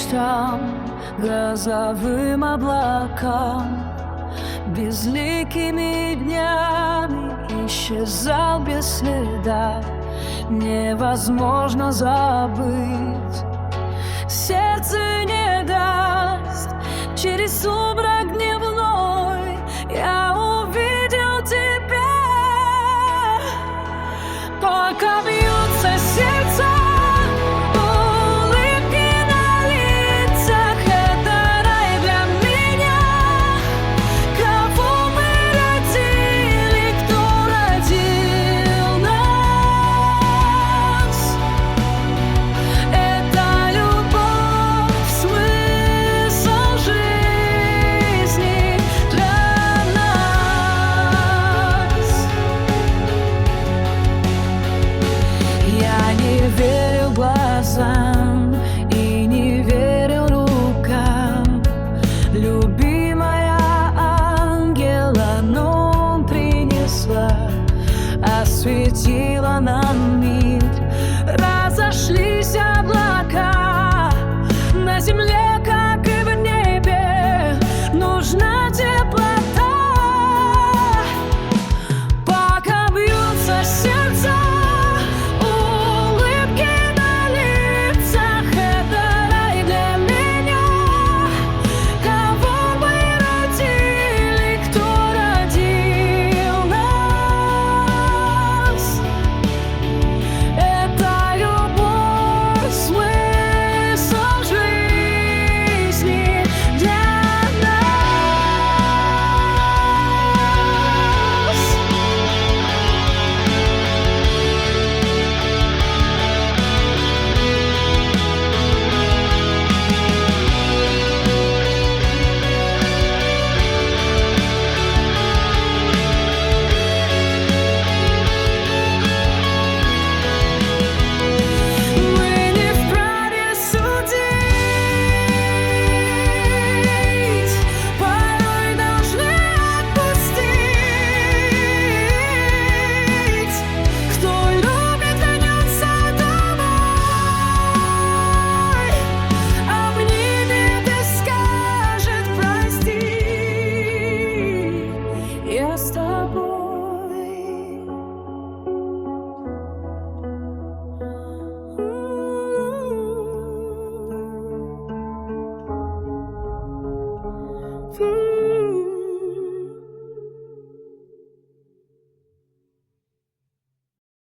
мечтам, грозовым облакам, безликими днями исчезал без следа. Невозможно забыть, сердце не даст. Через сумрак дневной я увидел тебя. Только бьются сердца, улыбки на лицах. Это рай для меня. Кого мы родили, кто родил нас? Это любовь, смысл жизни для нас. Я не верил глазам и не верил рукам. Любимая ангела нам принесла, осветила нам мир. Разошлись облака на земле, как и в небе. Нужна теплота. Пока бьются сердца, улыбки на лицах. Это рай для меня. Кого мы родили, кто родил нас? Это любовь, смысл жизни для нас. Мы не вправе судить, порой должны отпустить. Кто любит, вернется домой, обнимет и скажет прости. Я с тобой. Mm-hmm.